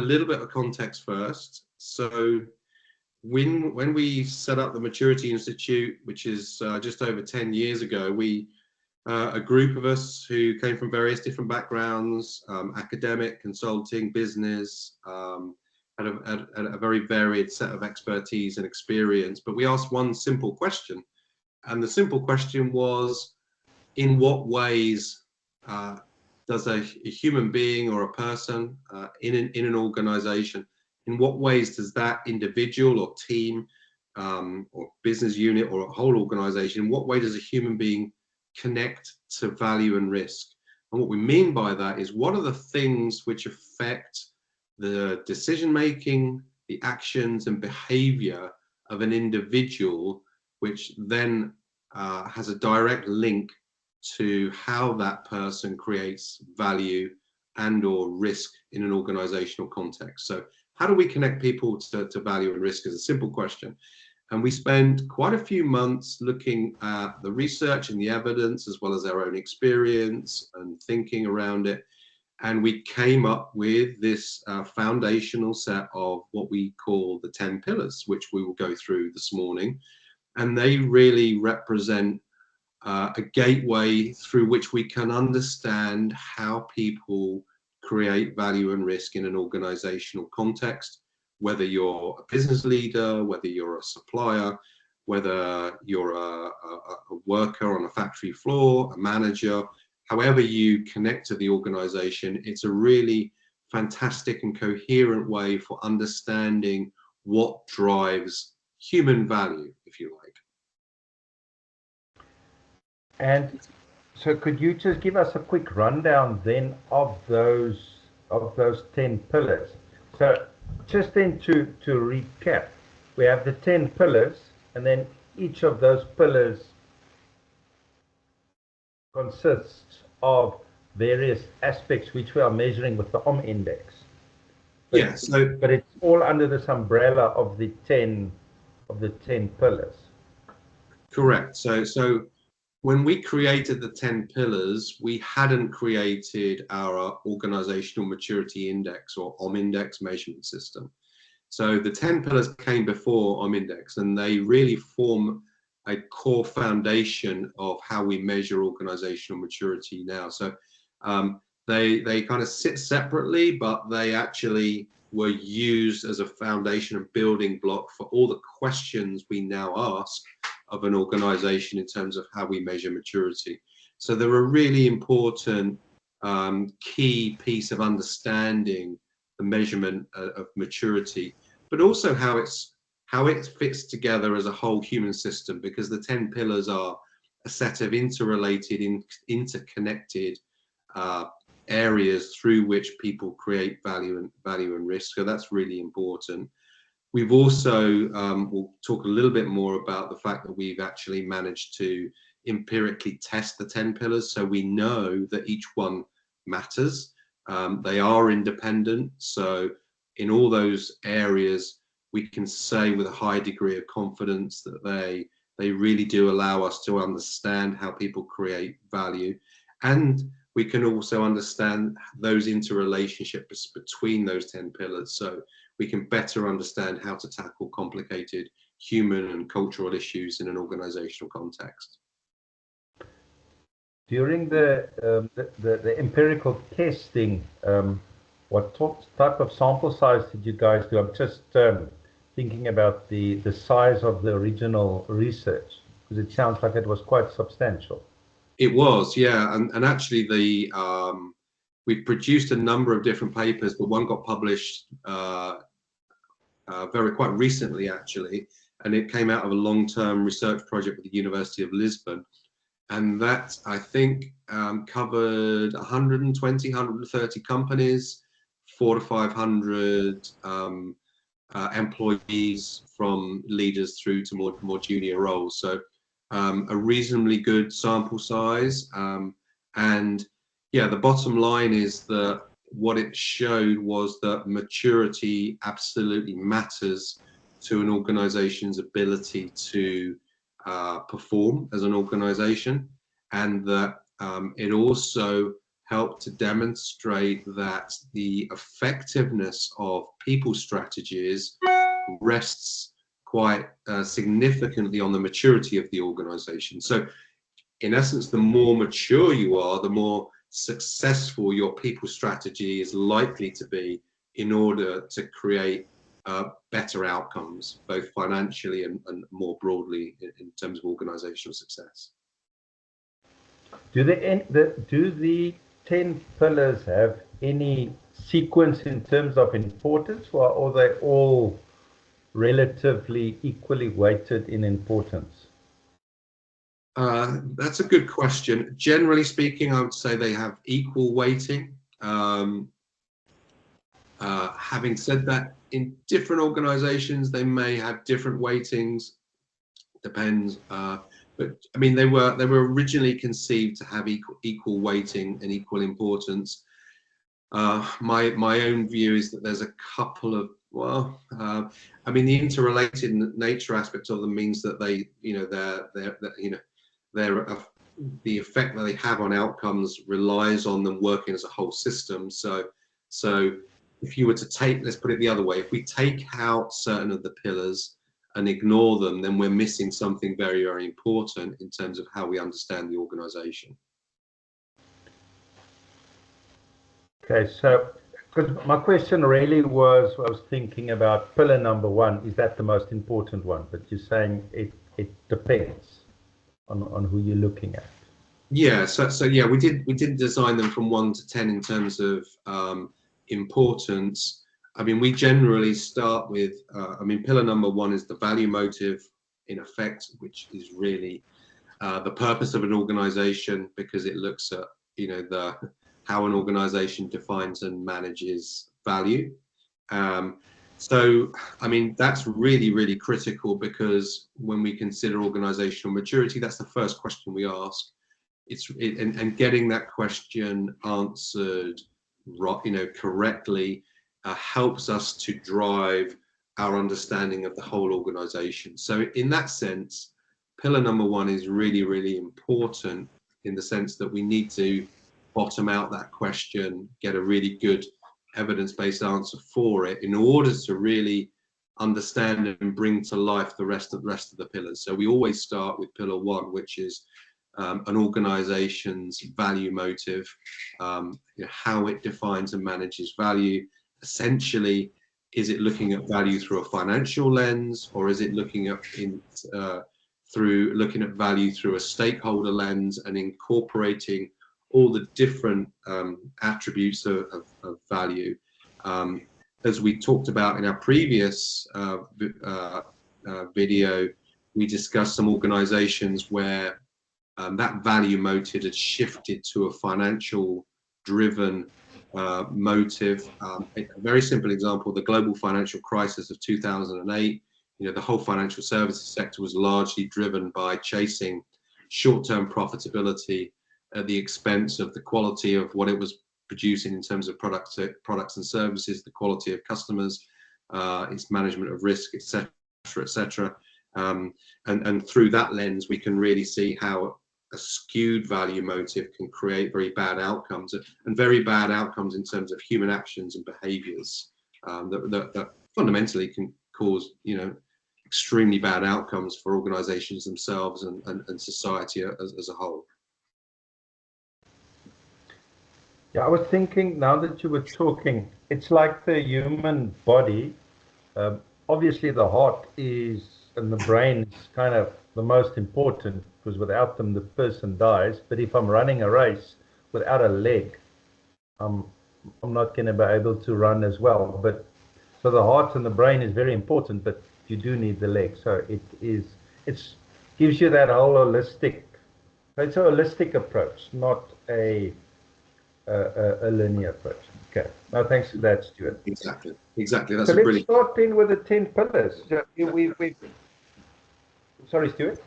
a little bit of context first. So when we set up the Maturity Institute, which is just over 10 years ago, we a group of us who came from various different backgrounds, academic, consulting, business, had a very varied set of expertise and experience. But we asked one simple question, and the simple question was, in what ways does a human being or a person in an organization, in what ways does that individual or team or business unit or a whole organization, in what way does a human being connect to value and risk? And what we mean by that is, what are the things which affect the decision making, the actions and behavior of an individual, which then has a direct link to how that person creates value and or risk in an organizational context. So how do we connect people to value and risk is a simple question. And we spent quite a few months looking at the research and the evidence, as well as our own experience and thinking around it. And we came up with this foundational set of what we call the 10 pillars, which we will go through this morning. And they really represent a gateway through which we can understand how people create value and risk in an organizational context, whether you're a business leader, whether you're a supplier, whether you're a worker on a factory floor, a manager, however you connect to the organization. It's a really fantastic and coherent way for understanding what drives human value, if you like. And so could you just give us a quick rundown then of those 10 pillars? So just then to recap, we have the 10 pillars, and then each of those pillars consists of various aspects which we are measuring with the OM index. Yes, but it's all under this umbrella of the 10 pillars. Correct. So when we created the 10 pillars, we hadn't created our organizational maturity index or OM index measurement system. So the 10 pillars came before OM index, and they really form a core foundation of how we measure organizational maturity now. So they kind of sit separately, but they actually were used as a foundation and building block for all the questions we now ask of an organization in terms of how we measure maturity. So they're a really important key piece of understanding the measurement of maturity, but also how it fits together as a whole human system, because the 10 pillars are a set of interrelated, interconnected areas through which people create value and risk. So that's really important. We've also, we'll talk a little bit more about the fact that we've actually managed to empirically test the 10 pillars, so we know that each one matters. They are independent, so in all those areas, we can say with a high degree of confidence that they really do allow us to understand how people create value. And we can also understand those interrelationships between those 10 pillars, so we can better understand how to tackle complicated human and cultural issues in an organizational context. During the empirical testing, what type of sample size did you guys do? I'm just thinking about the size of the original research, because it sounds like it was quite substantial. It was, yeah, and actually we produced a number of different papers, but one got published quite recently, actually, and it came out of a long-term research project with the University of Lisbon, and that, I think, covered 120, 130 companies, 400 to 500 employees, from leaders through to more junior roles. So a reasonably good sample size, and yeah, the bottom line is that what it showed was that maturity absolutely matters to an organization's ability to perform as an organization, and that it also help to demonstrate that the effectiveness of people strategies rests quite significantly on the maturity of the organization. So in essence, the more mature you are, the more successful your people strategy is likely to be in order to create better outcomes, both financially and more broadly in terms of organizational success. Do the 10 pillars have any sequence in terms of importance, or are they all relatively equally weighted in importance? That's a good question. Generally speaking, I would say they have equal weighting. Having said that, in different organizations, they may have different weightings. Depends. But I mean, they were originally conceived to have equal weighting and equal importance. My own view is that there's a couple of, well, I mean, the interrelated nature aspect of them means that they, the effect that they have on outcomes relies on them working as a whole system. So if you were to take, let's put it the other way, if we take out certain of the pillars and ignore them, then we're missing something very, very important in terms of how we understand the organization. Okay, so because my question really was, I was thinking about pillar number 1, is that the most important one? But you're saying it depends on who you're looking at. Yeah, so yeah, we did design them from 1 to 10 in terms of importance. I mean, we generally start with, I mean, pillar number 1 is the value motive, in effect, which is really the purpose of an organization, because it looks at, how an organization defines and manages value. So, I mean, that's really, really critical, because when we consider organizational maturity, that's the first question we ask. And getting that question answered, correctly, helps us to drive our understanding of the whole organization. So in that sense, pillar number 1 is really, really important, in the sense that we need to bottom out that question, get a really good evidence-based answer for it, in order to really understand and bring to life the rest of the pillars. So we always start with pillar 1, which is an organization's value motive, how it defines and manages value. Essentially, is it looking at value through a financial lens, or is it looking at value through a stakeholder lens, and incorporating all the different attributes of value? As we talked about in our previous video, we discussed some organizations where that value motive had shifted to a financial driven motive. A very simple example, the global financial crisis of 2008, the whole financial services sector was largely driven by chasing short-term profitability at the expense of the quality of what it was producing in terms of products and services, the quality of customers, its management of risk, etc., etc. And through that lens, we can really see how a skewed value motive can create very bad outcomes, and very bad outcomes in terms of human actions and behaviors that fundamentally can cause, extremely bad outcomes for organizations themselves and society as a whole. Yeah, I was thinking, now that you were talking, it's like the human body. Obviously, the heart and the brain is kind of the most important, because without them, the person dies. But if I'm running a race without a leg, I'm not going to be able to run as well. But so the heart and the brain is very important, but you do need the leg. So it gives you that whole holistic. It's a holistic approach, not a linear approach. Okay. No, thanks for that, Stuart. Exactly. That's so a let's brilliant. start in with the 10 pillars. Sorry, Stuart.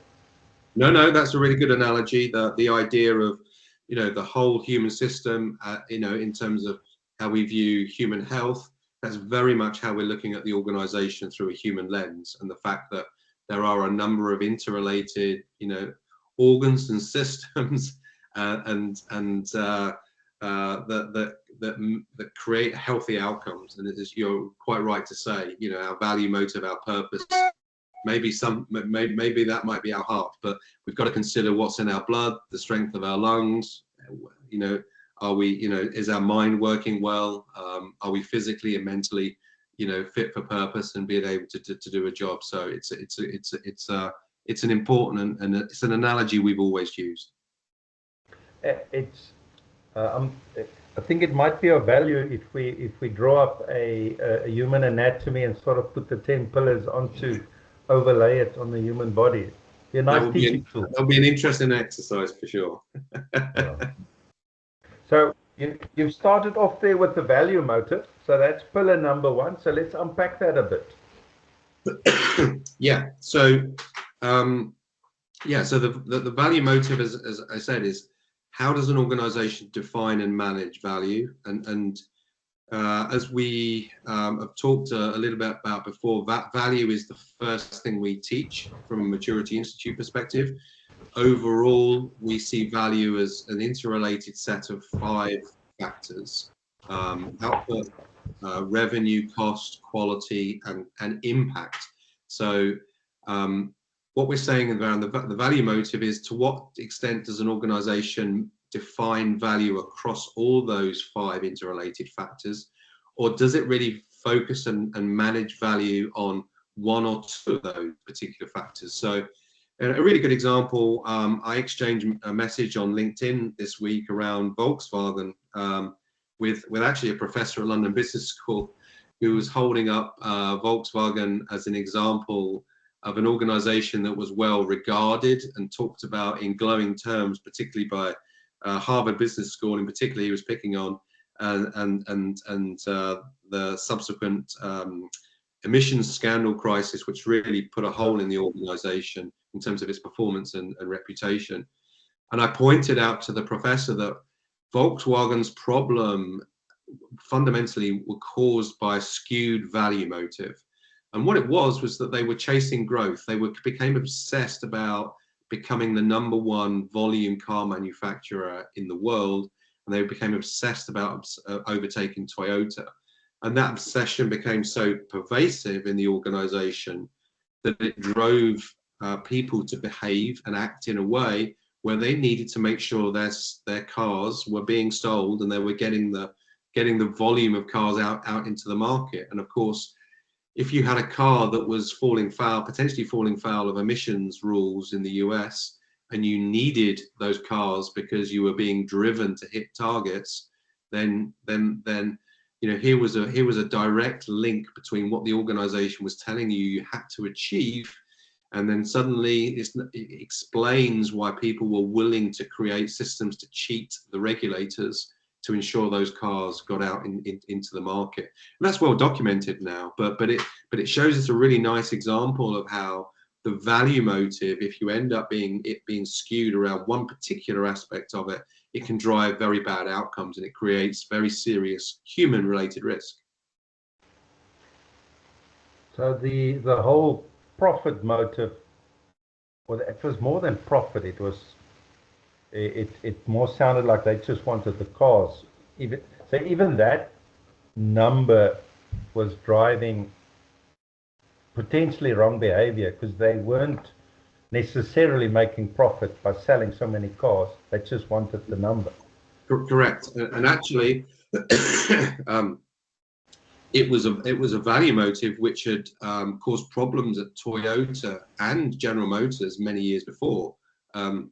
No, that's a really good analogy. The idea of, the whole human system, in terms of how we view human health. That's very much how we're looking at the organization through a human lens, and the fact that there are a number of interrelated, organs and systems, and that create healthy outcomes. And as you're quite right to say, you know, our value, motive, our purpose, maybe that might be our heart, but we've got to consider what's in our blood, the strength of our lungs. You know, are we, you know, is our mind working well? Are we physically and mentally, you know, fit for purpose and being able to do a job? So it's an important, and it's an analogy we've always used. I think it might be of value if we draw up a human anatomy and sort of put the 10 pillars overlay it on the human body. Be a nice teaching tool. That'll be an interesting exercise for sure. Yeah. So you've started off there with the value motive. So that's pillar number 1. So let's unpack that a bit. Yeah. So so the value motive, as I said, is how does an organization define and manage value? And as we have talked a little bit about before, that value is the first thing we teach from a Maturity Institute perspective. Overall, we see value as an interrelated set of 5 factors: output, revenue, cost, quality, and impact. So what we're saying around the value motive is, to what extent does an organization define value across all those 5 interrelated factors, or does it really focus and manage value on 1 or 2 of those particular factors? So a really good example, I exchanged a message on LinkedIn this week around Volkswagen with actually a professor at London Business School, who was holding up Volkswagen as an example of an organization that was well regarded and talked about in glowing terms, particularly by Harvard Business School in particular. He was picking on and the subsequent emissions scandal crisis, which really put a hole in the organization in terms of its performance and reputation. And I pointed out to the professor that Volkswagen's problem fundamentally were caused by a skewed value motive. And what it was that they were chasing growth. They became obsessed about becoming the #1 volume car manufacturer in the world, and they became obsessed about overtaking Toyota. And that obsession became so pervasive in the organization that it drove people to behave and act in a way where they needed to make sure their cars were being sold and they were getting the volume of cars out into the market. And of course, if you had a car that was potentially falling foul of emissions rules in the US, and you needed those cars because you were being driven to hit targets, then you know, here was a direct link between what the organization was telling you had to achieve, and then suddenly it explains why people were willing to create systems to cheat the regulators to ensure those cars got out into the market. And that's well documented now, but it shows us a really nice example of how the value motive, if you end up being skewed around one particular aspect of it, it can drive very bad outcomes, and it creates very serious human related risk. So the whole profit motive, well, it was more than profit. It more sounded like they just wanted the cars. Even that number was driving potentially wrong behavior, because they weren't necessarily making profit by selling so many cars. They just wanted the number. Correct. And actually, it was a value motive which had caused problems at Toyota and General Motors many years before. And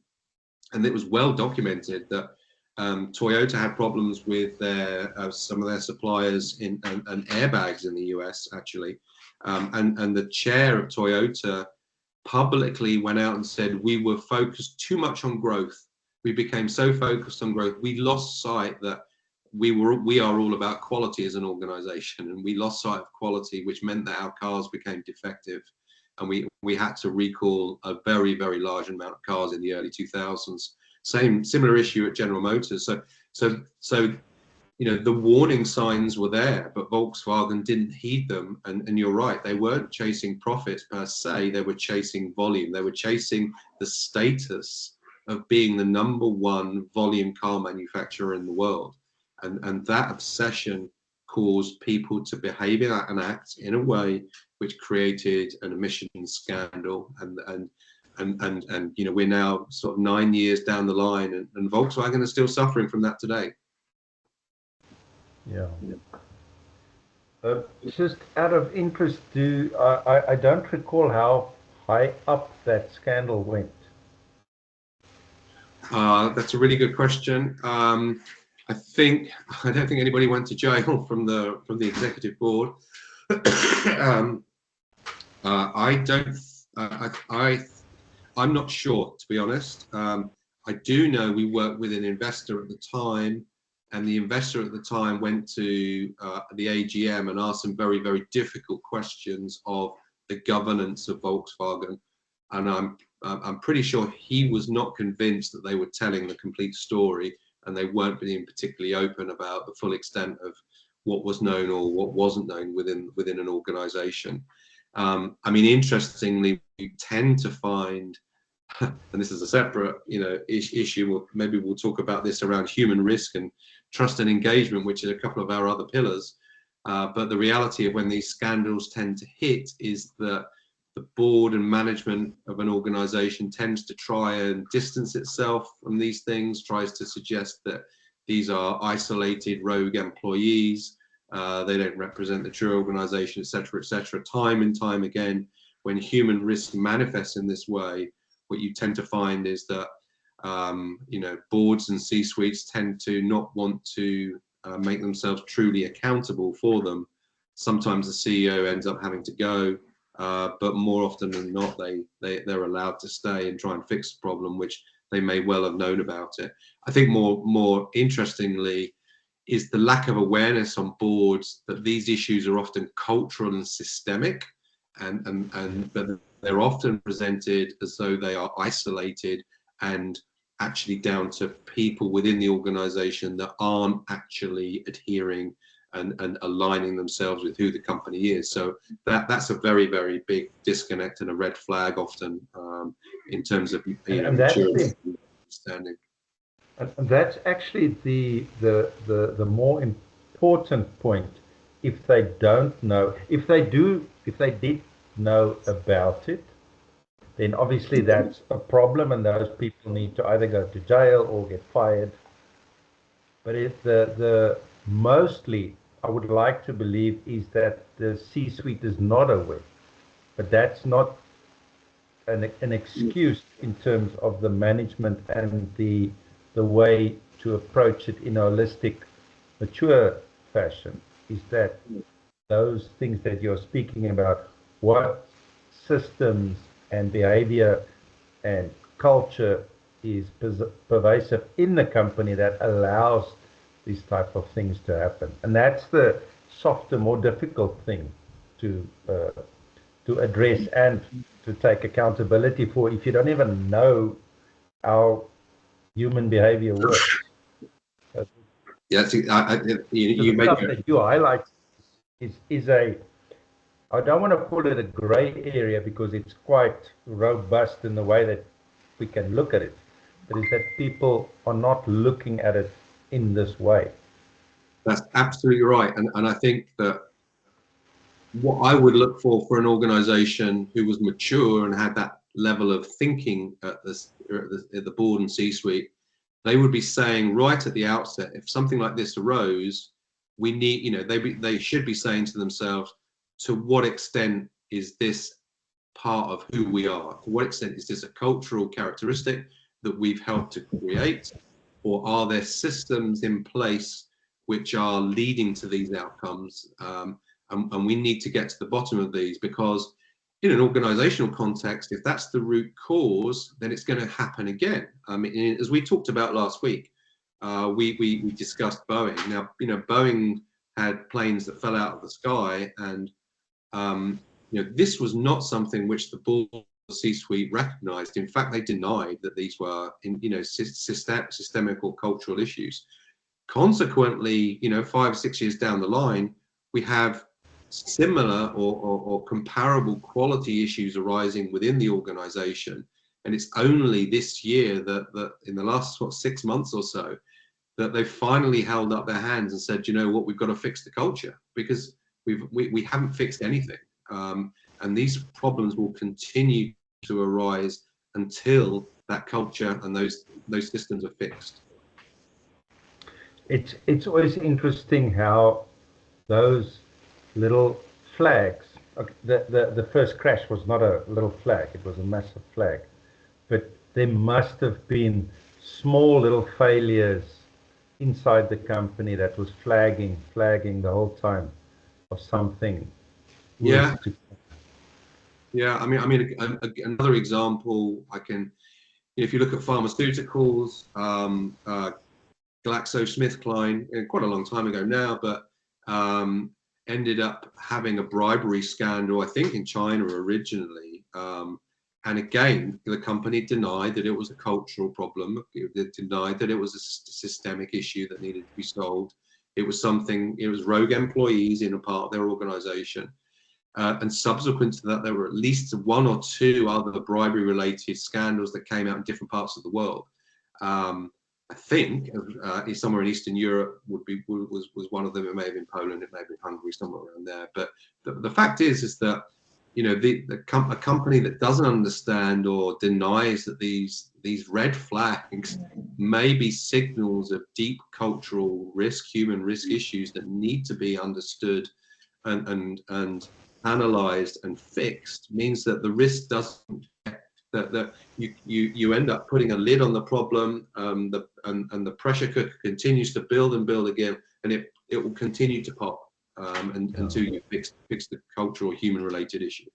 it was well documented that Toyota had problems with some of their suppliers and airbags in the US, actually. And the chair of Toyota publicly went out and said, we were focused too much on growth. We became so focused on growth, we lost sight that we are all about quality as an organization, and we lost sight of quality, which meant that our cars became defective, and we had to recall a very, very large amount of cars in the early 2000s. Similar issue at General Motors. So you know, the warning signs were there, but Volkswagen didn't heed them. And you're right, they weren't chasing profits per se, they were chasing volume. They were chasing the status of being the #1 volume car manufacturer in the world. and that obsession caused people to behave and act in a way which created an emissions scandal, and you know, we're now sort of 9 years down the line, and Volkswagen is still suffering from that today. Yeah. Just out of interest, I don't recall how high up that scandal went. That's a really good question. I don't think anybody went to jail from the executive board. I'm not sure, to be honest. I do know we worked with an investor at the time, and the investor at the time went to the AGM and asked some very, very difficult questions of the governance of Volkswagen. And I'm pretty sure he was not convinced that they were telling the complete story, and they weren't being particularly open about the full extent of what was known or what wasn't known within an organization. I mean, interestingly, you tend to find, and this is a separate, you know, issue. Maybe we'll talk about this around human risk and trust and engagement, which is a couple of our other pillars. But the reality of when these scandals tend to hit is that the board and management of an organization tends to try and distance itself from these things, tries to suggest that these are isolated rogue employees, they don't represent the true organization, etc., etc. Time and time again, when human risk manifests in this way, what you tend to find is that you know, boards and C-suites tend to not want to make themselves truly accountable for them. Sometimes the CEO ends up having to go, but more often than not, they're allowed to stay and try and fix the problem, which they may well have known about it. I think more interestingly is the lack of awareness on boards that these issues are often cultural and systemic, but they're often presented as though they are isolated and actually down to people within the organization that aren't actually adhering and aligning themselves with who the company is. So that's a very, very big disconnect and a red flag often in terms of, you know, maturity and understanding. And that's actually the more important point. If they don't know, if they did know about it, then obviously that's a problem, and those people need to either go to jail or get fired. But if the mostly, I would like to believe, is that the C-suite is not aware, but that's not an excuse in terms of the management and the way to approach it in a holistic, mature fashion. Is that those things that you're speaking about, what systems and behavior and culture is pervasive in the company that allows these type of things to happen. And that's the softer, more difficult thing to address and to take accountability for if you don't even know how human behavior works. Yeah, you make that you highlight is a, I don't want to call it a gray area because it's quite robust in the way that we can look at it, but is that people are not looking at it in this way. That's absolutely right, and I think that what I would look for an organization who was mature and had that level of thinking at the board and C-suite, they would be saying right at the outset, if something like this arose, we need, you know, they should be saying to themselves, to what extent is this part of who we are? To what extent is this a cultural characteristic that we've helped to create? Or are there systems in place which are leading to these outcomes? And we need to get to the bottom of these, because in an organizational context, if that's the root cause, then it's going to happen again. I mean, as we talked about last week, we discussed Boeing. Now, you know, Boeing had planes that fell out of the sky, and you know, this was not something which the board C-suite recognized. In fact, they denied that these were, you know, systemic or cultural issues. Consequently, you know, 5 or 6 years down the line, we have similar or comparable quality issues arising within the organization. And it's only this year that in the last 6 months or so, that they finally held up their hands and said, you know what, we've got to fix the culture, because we haven't fixed anything. And these problems will continue to arise until that culture and those systems are fixed. It's always interesting how those little flags, the first crash was not a little flag, it was a massive flag, but there must have been small little failures inside the company that was flagging the whole time of something. Yeah. Yeah, I mean, another example I can, if you look at pharmaceuticals, GlaxoSmithKline, quite a long time ago now, but ended up having a bribery scandal, I think in China originally. And again, the company denied that it was a cultural problem. It denied that it was a systemic issue that needed to be solved. It was rogue employees in a part of their organization. And subsequent to that, there were at least one or two other bribery-related scandals that came out in different parts of the world. I think somewhere in Eastern Europe was one of them. It may have been Poland, it may have been Hungary, somewhere around there. But the fact is that, you know, a company that doesn't understand or denies that these red flags may be signals of deep cultural risk, human risk issues that need to be understood and analyzed and fixed, means that the risk doesn't, that you end up putting a lid on the problem, and the pressure cooker continues to build and build again, and it will continue to pop until you fix the cultural human related issue.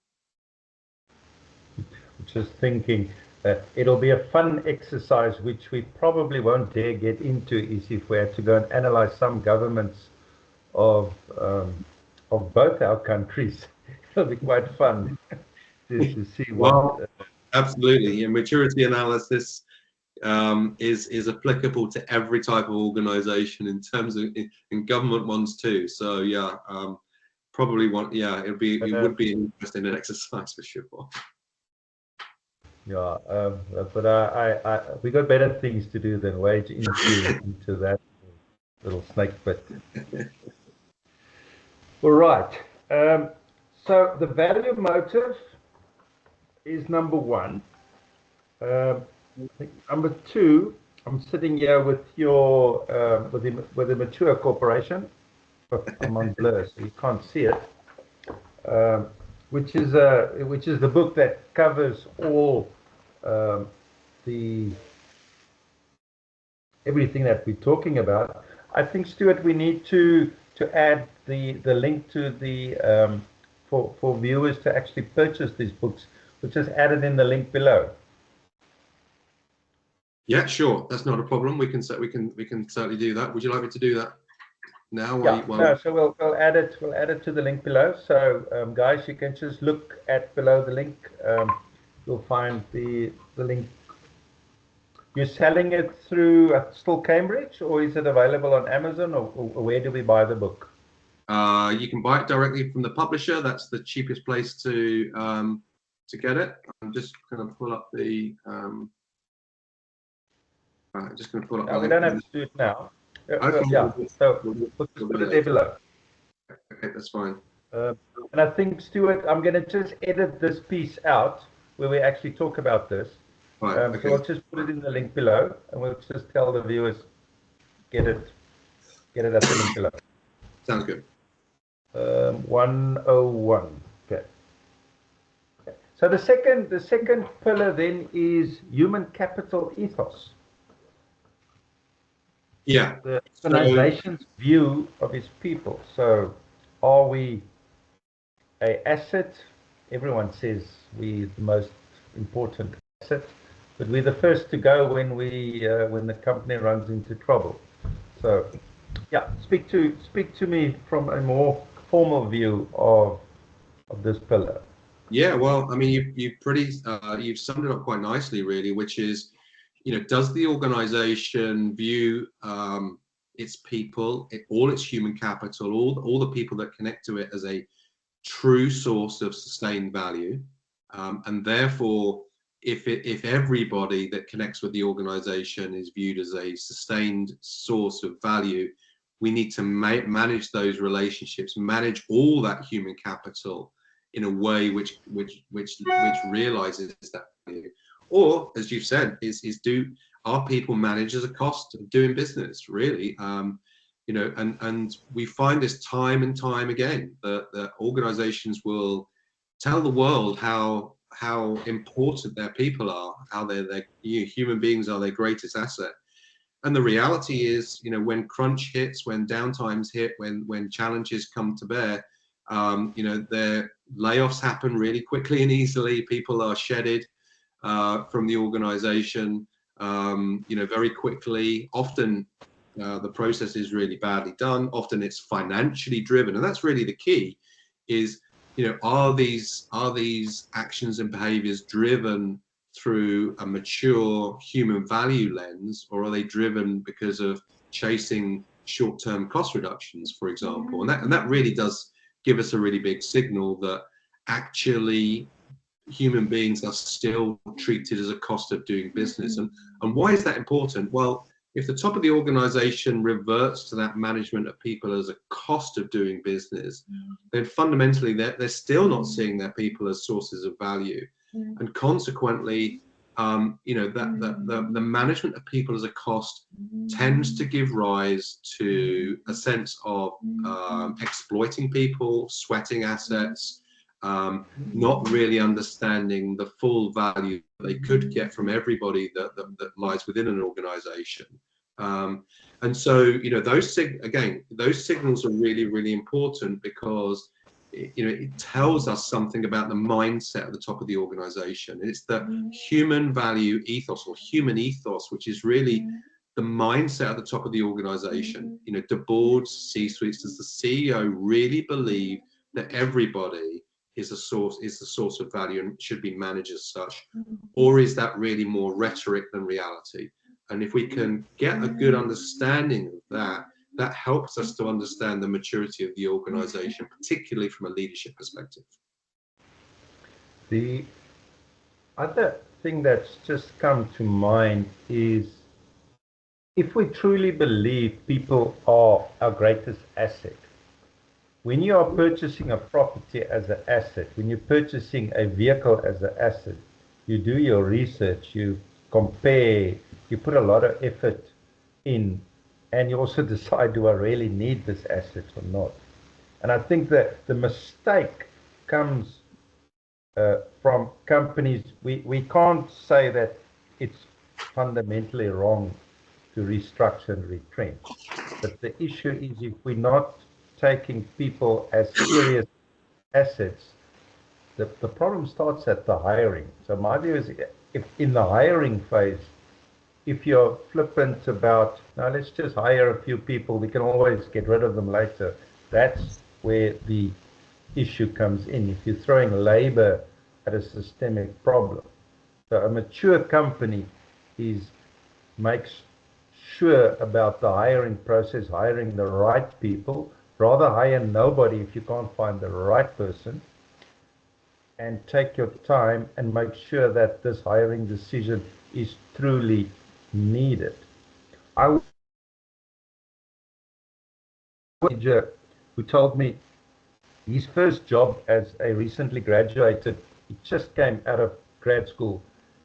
Just thinking that it'll be a fun exercise, which we probably won't dare get into, is if we had to go and analyze some governments of both our countries. It'll be quite fun to see what. Well, absolutely, and maturity analysis is applicable to every type of organization, in terms of in government ones too. So yeah, probably one. Yeah, it would be an interesting exercise for sure. Yeah, but we got better things to do than wade into that little snake pit. All right. So the value motive is number one. Number two, I'm sitting here with your with the Mature Corporation. I'm on blur, so you can't see it. Which is the book that covers all everything that we're talking about. I think, Stuart, we need to add the link to the for viewers to actually purchase these books, which is added in the link below. Yeah, sure, that's not a problem. We can certainly do that. Would you like me to do that now? Yeah, no, so we'll add it to the link below. So guys, you can just look at below the link. You'll find the link. You're selling it through still Cambridge, or is it available on Amazon, or where do we buy the book? You can buy it directly from the publisher. That's the cheapest place to get it. I'm just going to pull up the. Just going to pull up. No, we don't have to do it now. Okay. Yeah, so we'll put it there below. Okay, that's fine. And I think, Stuart, I'm going to just edit this piece out where we actually talk about this. Right, okay. So I'll just put it in the link below, and we'll just tell the viewers, get it at the link below. Sounds good. 101. Okay. So the second pillar then is human capital ethos. Yeah. The organization's view of its people. So are we an asset? Everyone says we're the most important asset, but we're the first to go when the company runs into trouble. So yeah, speak to me from a more formal view of this pillar. Yeah, well, I mean, you've summed it up quite nicely, really, which is, you know, does the organization view its people, all its human capital, all the people that connect to it, as a true source of sustained value, and therefore if everybody that connects with the organization is viewed as a sustained source of value, we need to manage those relationships, manage all that human capital in a way which realizes that value. Or, as you've said, are people managed as a cost of doing business, really? You know, and we find this time and time again that organizations will tell the world how important their people are, how human beings are their greatest asset. And the reality is, you know, when crunch hits, when downtimes hit, when challenges come to bear, you know, their layoffs happen really quickly and easily. People are shedded from the organization, you know, very quickly. Often the process is really badly done. Often it's financially driven, and that's really the key. Is, you know, are these actions and behaviors driven through a mature human value lens, or are they driven because of chasing short-term cost reductions, for example? And that really does give us a really big signal that actually human beings are still treated as a cost of doing business. And why is that important? Well, if the top of the organization reverts to that management of people as a cost of doing business, then fundamentally they're still not seeing their people as sources of value. And consequently, you know, the management of people as a cost tends to give rise to a sense of exploiting people, sweating assets, not really understanding the full value they could get from everybody that lies within an organization. And so, you know, those signals are really, really important, because you know, it tells us something about the mindset at the top of the organization. It's the human value ethos, or human ethos, which is really the mindset at the top of the organization. You know, do boards, C-suites, does the CEO really believe that everybody is the source of value and should be managed as such? Or is that really more rhetoric than reality? And if we can get a good understanding of that, that helps us to understand the maturity of the organization, particularly from a leadership perspective. The other thing that's just come to mind is, if we truly believe people are our greatest asset, when you are purchasing a property as an asset, when you're purchasing a vehicle as an asset, you do your research, you compare, you put a lot of effort in, and you also decide, do I really need this asset or not? And I think that the mistake comes from companies. We can't say that it's fundamentally wrong to restructure and retrench. But the issue is, if we're not taking people as serious assets, the problem starts at the hiring. So my view is, if in the hiring phase, if you're flippant about, now let's just hire a few people, we can always get rid of them later, that's where the issue comes in. If you're throwing labor at a systemic problem. So a mature company makes sure about the hiring process, hiring the right people. Rather hire nobody if you can't find the right person, and take your time and make sure that this hiring decision is truly needed. I manager who told me his first job as a recently graduated, he just came out of grad school,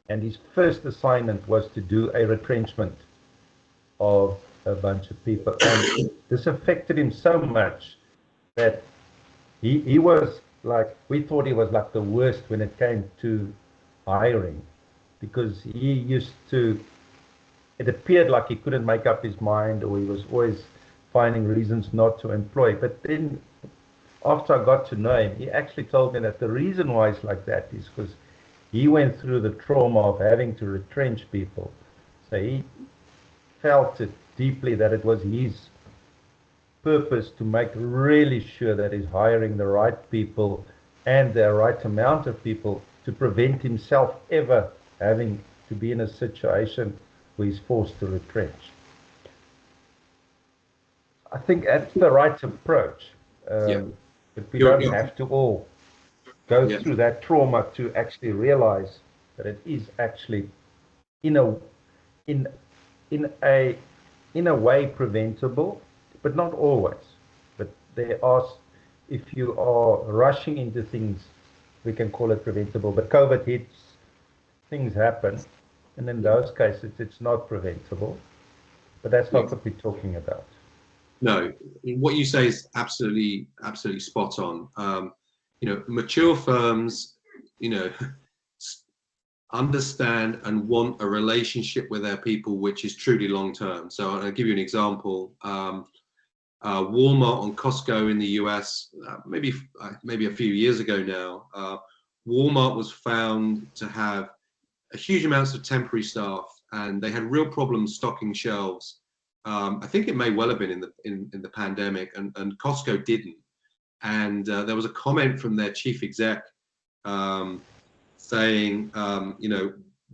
and his first assignment was to do a retrenchment of a bunch of people. And this affected him so much that he was like, we thought he was like the worst when it came to hiring, because he used to, it appeared like he couldn't make up his mind, or he was always finding reasons not to employ. But then after I got to know him, he actually told me that the reason why he's like that is because he went through the trauma of having to retrench people. So he felt it deeply, that it was his purpose to make really sure that he's hiring the right people and the right amount of people, to prevent himself ever having to be in a situation where he's forced to retrench. I think that's the right approach. But we don't have to all go through that trauma to actually realize but it is actually in a in in a way preventable, but not always. But there are, if you are rushing into things, we can call it preventable. But COVID hits, things happen, and in those cases, it's not preventable. But that's not what we're talking about. No, what you say is absolutely spot on. Mature firms, understand and want a relationship with their people which is truly long term. So I'll give you an example. Walmart and Costco in the US, maybe a few years ago now, Walmart was found to have a huge amounts of temporary staff, and they had real problems stocking shelves. I think it may well have been in the pandemic, and Costco didn't. And there was a comment from their chief exec saying,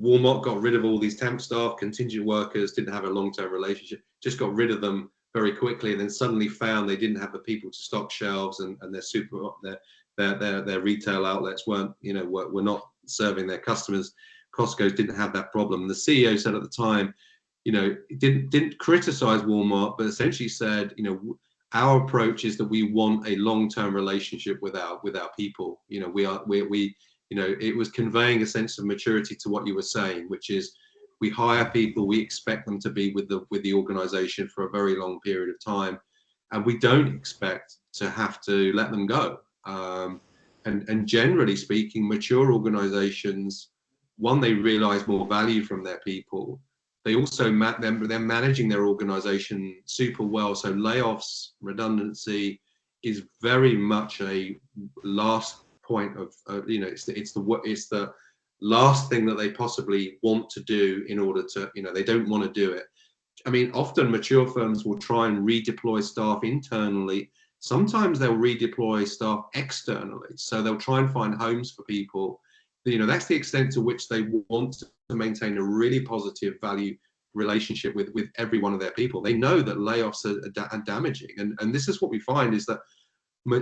Walmart got rid of all these temp staff, contingent workers, didn't have a long-term relationship, just got rid of them very quickly, and then suddenly found they didn't have the people to stock shelves, and their retail outlets were not serving their customers. Costco didn't have that problem. And the CEO said at the time, didn't criticize Walmart, but essentially said, our approach is that we want a long-term relationship with our people. It was conveying a sense of maturity to what you were saying, which is we hire people, we expect them to be with the organization for a very long period of time, and we don't expect to have to let them go. And generally speaking, mature organizations, one, they realize more value from their people. They also they're managing their organization super well. So layoffs, redundancy is very much a last point of it's the last thing that they possibly want to do in order to they don't want to do it. I mean, often mature firms will try and redeploy staff internally. Sometimes they'll redeploy staff externally. So they'll try and find homes for people. That's the extent to which they want to maintain a really positive value relationship with every one of their people. They know that layoffs are damaging. And this is what we find is that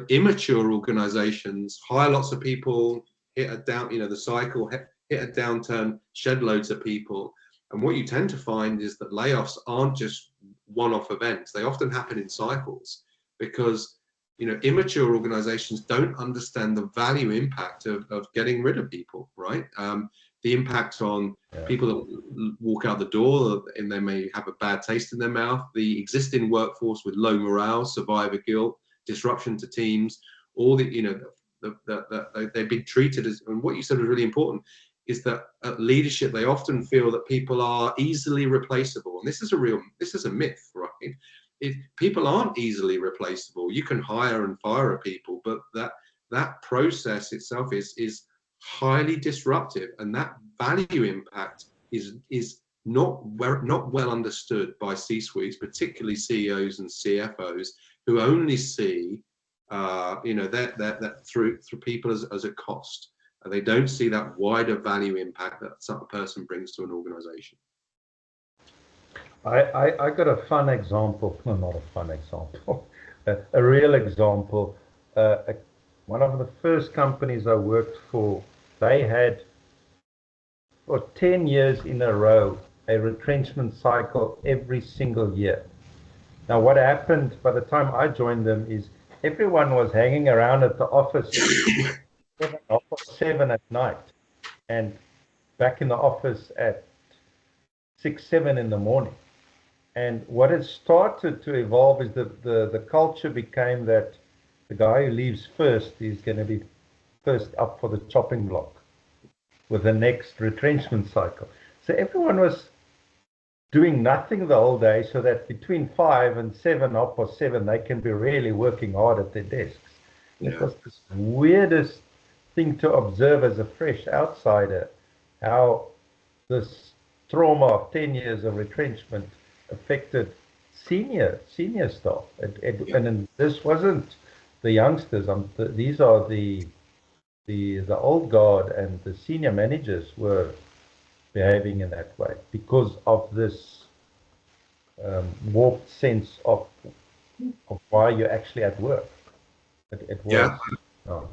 immature organizations hire lots of people, hit a down, the cycle, hit a downturn, shed loads of people. And what you tend to find is that layoffs aren't just one-off events. They often happen in cycles because immature organizations don't understand the value impact of getting rid of people, right? The impact on people that walk out the door and they may have a bad taste in their mouth, the existing workforce with low morale, survivor guilt, disruption to teams, all they've been treated as, and what you said was really important, is that at leadership, they often feel that people are easily replaceable. And this is a myth, right? People aren't easily replaceable. You can hire and fire people, but that process itself is highly disruptive, and that value impact is not well understood by C-suites, particularly CEOs and CFOs, who only see that through people as a cost. They don't see that wider value impact that some person brings to an organization. I got a fun example, no, not a fun example, a real example. One of the first companies I worked for, they had for 10 years in a row a retrenchment cycle every single year. Now what happened by the time I joined them is everyone was hanging around at the office 7 at night and back in the office at 6, 7 in the morning. And what has started to evolve is the culture became that the guy who leaves first is going to be first up for the chopping block with the next retrenchment cycle. So everyone was doing nothing the whole day so that between 5 and 7, up or 7, they can be really working hard at their desks. Yeah. It was the weirdest thing to observe as a fresh outsider, how this trauma of 10 years of retrenchment affected senior staff. And this wasn't the youngsters. These are the old guard, and the senior managers were behaving in that way because of this warped sense of why you're actually at work. It was. Yeah. No.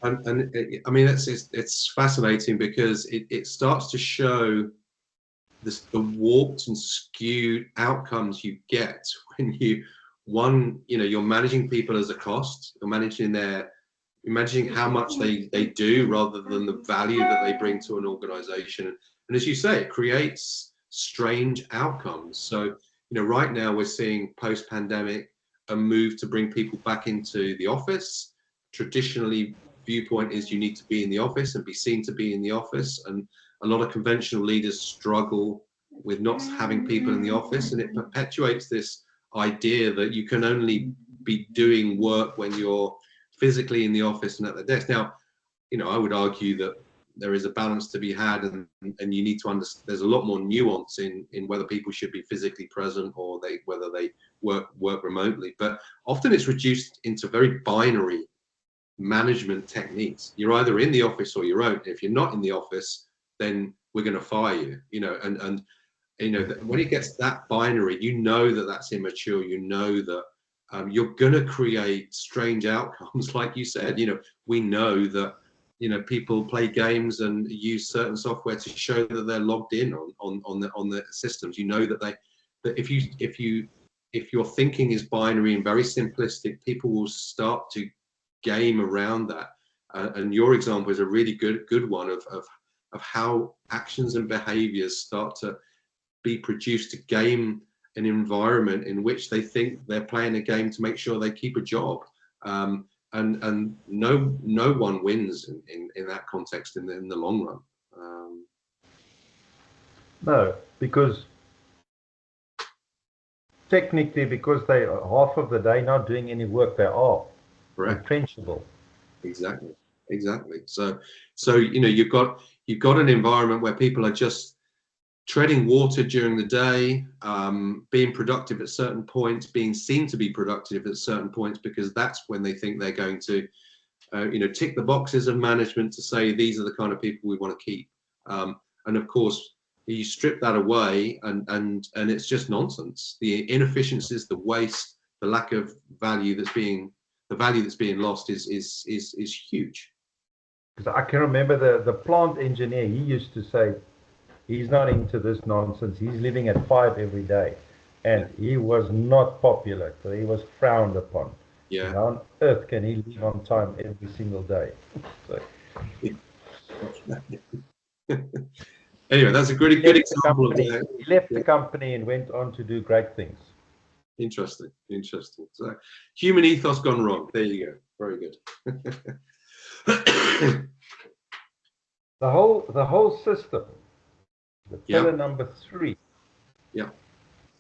I mean, it's fascinating because it starts to show the warped and skewed outcomes you get when you're managing people as a cost, you're managing how much they do rather than the value that they bring to an organization. And as you say, it creates strange outcomes. So, right now we're seeing post-pandemic a move to bring people back into the office. Traditionally, viewpoint is you need to be in the office and be seen to be in the office. And a lot of conventional leaders struggle with not having people in the office, and it perpetuates this idea that you can only be doing work when you're physically in the office and at the desk. Now, I would argue that there is a balance to be had, and you need to understand there's a lot more nuance in whether people should be physically present or whether they work remotely. But often it's reduced into very binary management techniques. You're either in the office or you aren't. If you're not in the office, then we're going to fire you. And when it gets that binary, that that's immature. That you're going to create strange outcomes, like you said. We know that people play games and use certain software to show that they're logged in on the systems. That if your thinking is binary and very simplistic, people will start to game around that. And your example is a really good one of how actions and behaviors start to be produced to game an environment in which they think they're playing a game to make sure they keep a job. And no one wins in that context in the long run. No, because technically, because they are half of the day not doing any work, they are retrenchable. Exactly. So you've got an environment where people are just treading water during the day, being productive at certain points, being seen to be productive at certain points, because that's when they think they're going to, tick the boxes of management to say these are the kind of people we want to keep. And of course, you strip that away, and it's just nonsense. The inefficiencies, the waste, the lack of value that's being lost is huge. Because I can remember the plant engineer, he used to say, he's not into this nonsense. He's living at 5 every day. And he was not popular. So he was frowned upon. Yeah. How on earth can he leave on time every single day? So. Anyway, that's a good example of that. He left the company and went on to do great things. Interesting. So, human ethos gone wrong. There you go. Very good. The whole system. The pillar number 3. Yeah.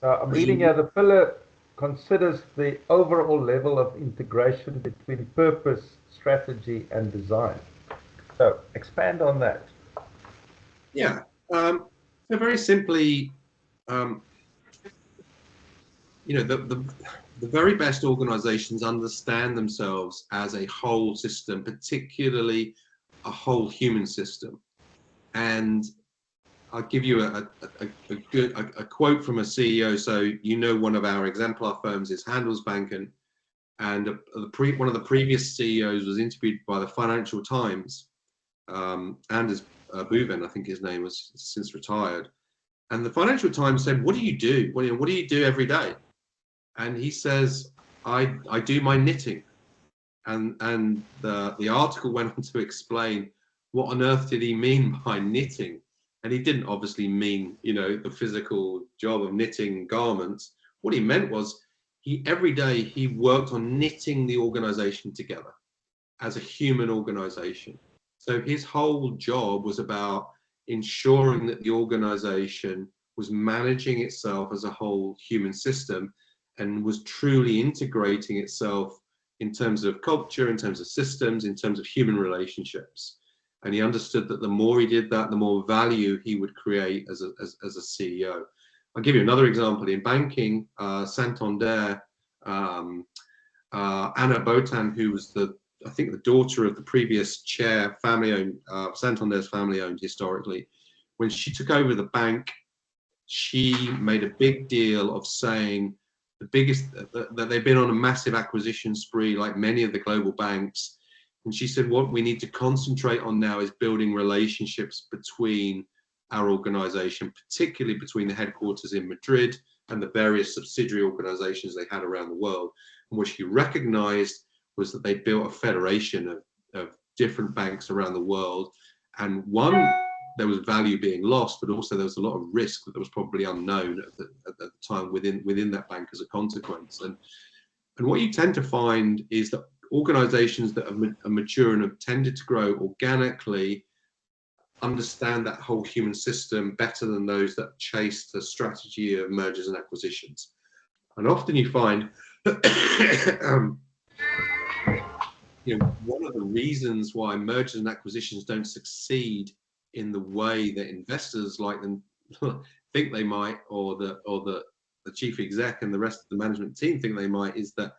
I'm reading here, the pillar considers the overall level of integration between purpose, strategy, and design. So expand on that. Yeah. So very simply, the very best organizations understand themselves as a whole system, particularly a whole human system. And I'll give you a quote from a CEO. So one of our exemplar firms is Handelsbanken, and one of the previous CEOs was interviewed by the Financial Times. Anders Boven, I think his name, was since retired. And the Financial Times said, "What do you do? What do you do every day?" And he says, "I do my knitting." And the article went on to explain what on earth did he mean by knitting. And he didn't obviously mean, the physical job of knitting garments. What he meant was every day he worked on knitting the organization together as a human organization. So his whole job was about ensuring that the organization was managing itself as a whole human system and was truly integrating itself in terms of culture, in terms of systems, in terms of human relationships. And he understood that the more he did that, the more value he would create as a CEO. I'll give you another example. In banking, Santander, Anna Botan, who was the daughter of the previous chair, family-owned, Santander's family-owned historically, when she took over the bank, she made a big deal of saying that they've been on a massive acquisition spree, like many of the global banks. And she said, what we need to concentrate on now is building relationships between our organization, particularly between the headquarters in Madrid and the various subsidiary organizations they had around the world. And what she recognized was that they built a federation of different banks around the world. And one, there was value being lost, but also there was a lot of risk that was probably unknown at the time within that bank as a consequence. And what you tend to find is that organizations that are mature and have tended to grow organically understand that whole human system better than those that chase the strategy of mergers and acquisitions. And often you find one of the reasons why mergers and acquisitions don't succeed in the way that investors like them think they might, or the chief exec and the rest of the management team think they might, is that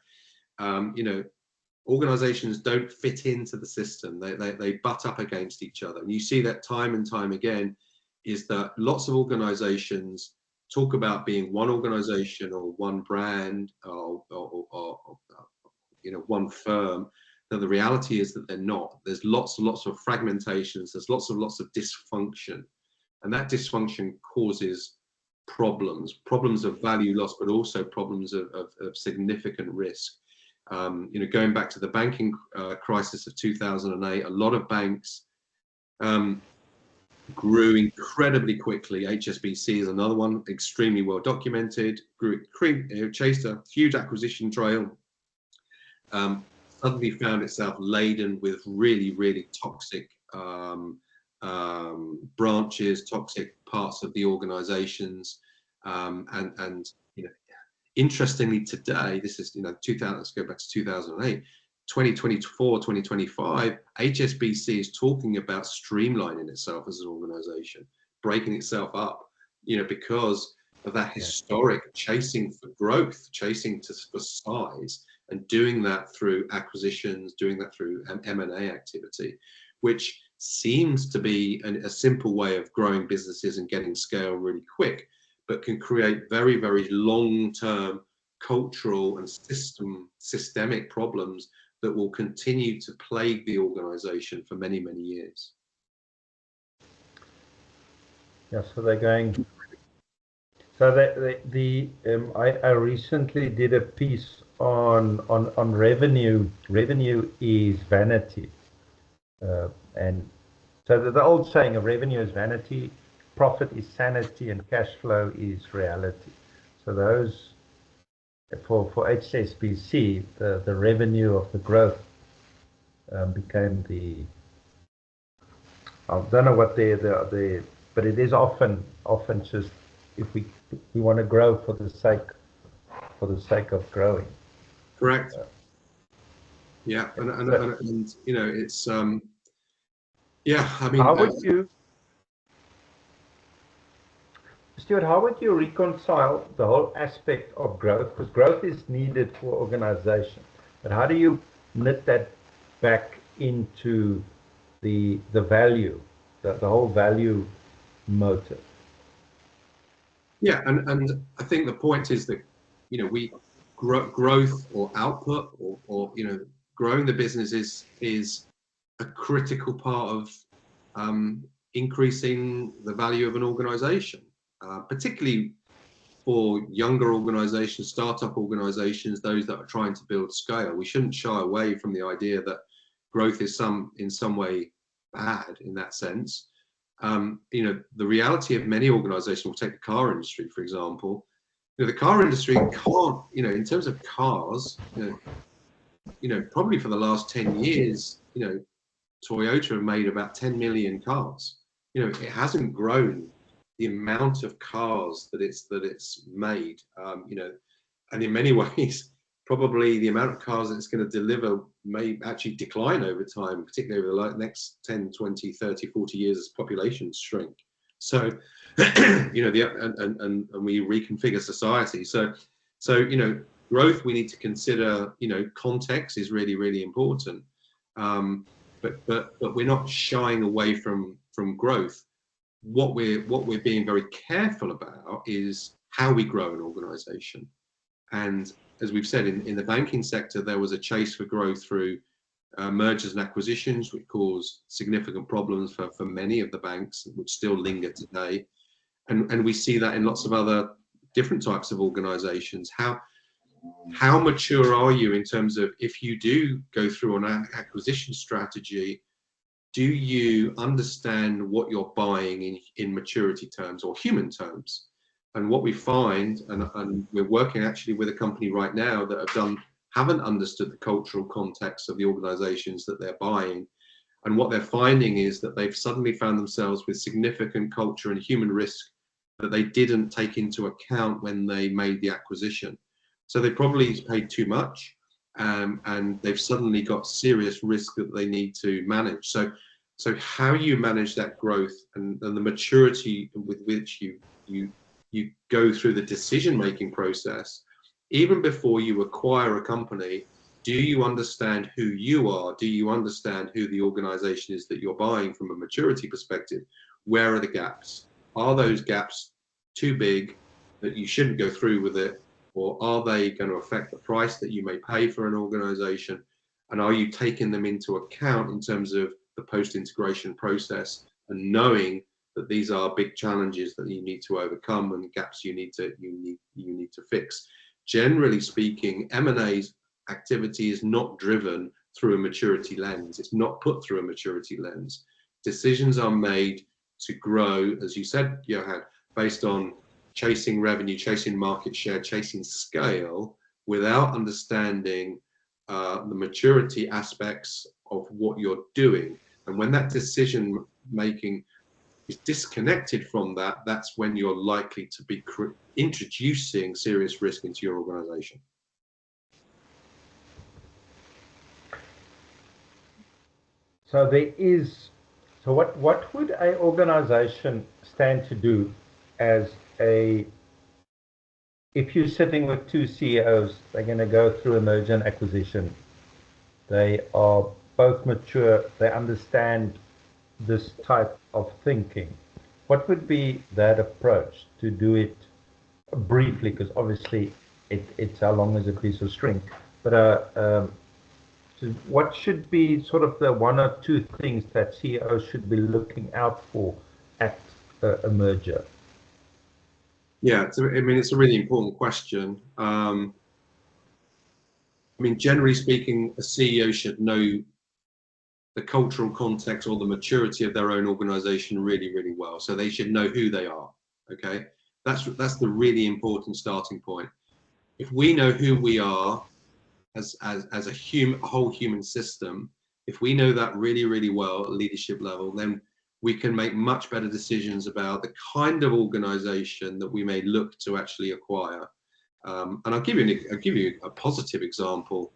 organizations don't fit into the system. They butt up against each other. And you see that time and time again, is that lots of organizations talk about being one organization or one brand or one firm. Now the reality is that they're not. There's lots and lots of fragmentations. There's lots of dysfunction, and that dysfunction causes problems of value loss, but also problems of significant risk. Going back to the banking crisis of 2008, a lot of banks grew incredibly quickly. HSBC is another one, extremely well documented, chased a huge acquisition trail, suddenly found itself laden with really toxic branches, toxic parts of the organizations, and interestingly today, this is 2000, let's go back to 2008, 2024, 2025, HSBC is talking about streamlining itself as an organization, breaking itself up, because of that historic chasing for growth, chasing for size, and doing that through acquisitions, doing that through M&A activity, which seems to be a simple way of growing businesses and getting scale really quick, but can create very, very long-term cultural and systemic problems that will continue to plague the organization for many, many years. Yeah, so they're going. So I recently did a piece on revenue. Revenue is vanity, and so the old saying of revenue is vanity, profit is sanity, and cash flow is reality. So those, for HSBC, the revenue of the growth became I don't know what but it is often just, if we want to grow for the sake of growing. Correct. Yeah, and it's I mean, how would you, Stuart, how would you reconcile the whole aspect of growth? Because growth is needed for organization, but how do you knit that back into the value, the whole value motive? Yeah, and I think the point is that we growth or output or growing the business is a critical part of increasing the value of an organization, particularly for younger organizations, startup organizations, those that are trying to build scale. We shouldn't shy away from the idea that growth is in some way bad in that sense. The reality of many organizations, we'll take the car industry, for example. The car industry can't, in terms of cars, probably for the last 10 years, Toyota have made about 10 million cars. It hasn't grown the amount of cars that it's made, and in many ways, probably the amount of cars that it's going to deliver may actually decline over time, particularly over the next 10, 20, 30, 40 years as populations shrink. So, and we reconfigure society. So, growth, we need to consider, context is really, really important. But we're not shying away from growth. What we're being very careful about is how we grow an organization. And as we've said, in the banking sector, there was a chase for growth through mergers and acquisitions, which cause significant problems for many of the banks, which still linger today. And we see that in lots of other different types of organizations. How mature are you in terms of, if you do go through an acquisition strategy, do you understand what you're buying in maturity terms or human terms? And what we find, and we're working actually with a company right now that haven't understood the cultural context of the organizations that they're buying. And what they're finding is that they've suddenly found themselves with significant culture and human risk that they didn't take into account when they made the acquisition. So they probably paid too much, and they've suddenly got serious risk that they need to manage. So how you manage that growth and the maturity with which you go through the decision-making process, even before you acquire a company, do you understand who you are? Do you understand who the organization is that you're buying from a maturity perspective? Where are the gaps? Are those gaps too big that you shouldn't go through with it? Or are they going to affect the price that you may pay for an organization? And are you taking them into account in terms of the post-integration process, and knowing that these are big challenges that you need to overcome and gaps you need to fix? Generally speaking, M&A's activity is not driven through a maturity lens. It's not put through a maturity lens. Decisions are made to grow, as you said, Johan, based on chasing revenue, chasing market share, chasing scale, without understanding the maturity aspects of what you're doing. And when that decision making is disconnected from that, that's when you're likely to be introducing serious risk into your organization. So what would an organization stand to do as if you're sitting with two CEOs, they're going to go through a merger and acquisition. They are both mature, they understand this type of thinking. What would be that approach to do it briefly? Because obviously it's how long is a piece of string. But so what should be sort of the one or two things that CEOs should be looking out for at a merger? Yeah, it's a really important question. Generally speaking, a CEO should know the cultural context or the maturity of their own organization really, really well. So they should know who they are. Okay, that's the really important starting point. If we know who we are as a whole human system, if we know that really, really well at leadership level, then we can make much better decisions about the kind of organization that we may look to actually acquire. And I'll give you a positive example.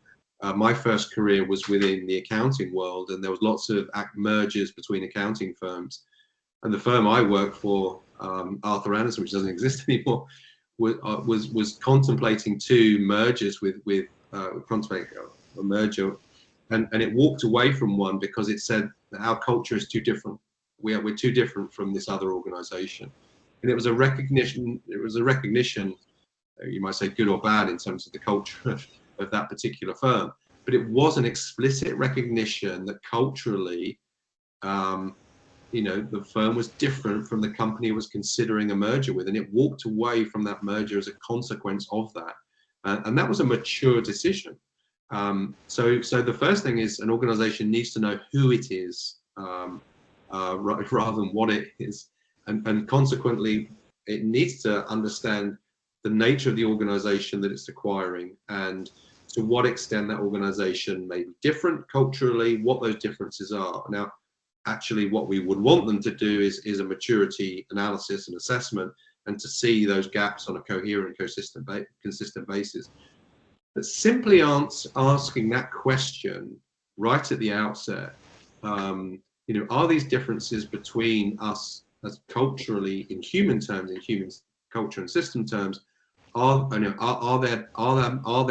My first career was within the accounting world, and there was lots of mergers between accounting firms. And the firm I worked for, Arthur Anderson, which doesn't exist anymore, was contemplating two mergers contemplating a merger, and it walked away from one because it said that our culture is too different. We're too different from this other organization. And it was a recognition, you might say good or bad in terms of the culture of that particular firm, but it was an explicit recognition that culturally, the firm was different from the company it was considering a merger with, and it walked away from that merger as a consequence of that. And that was a mature decision. So the first thing is, an organization needs to know who it is, rather than what it is, and consequently it needs to understand the nature of the organization that it's acquiring, and to what extent that organization may be different culturally, what those differences are. Now, actually what we would want them to do is a maturity analysis and assessment, and to see those gaps on a coherent, consistent basis. But simply asking that question right at the outset, are these differences between us as culturally, in human terms, in human culture and system terms, are there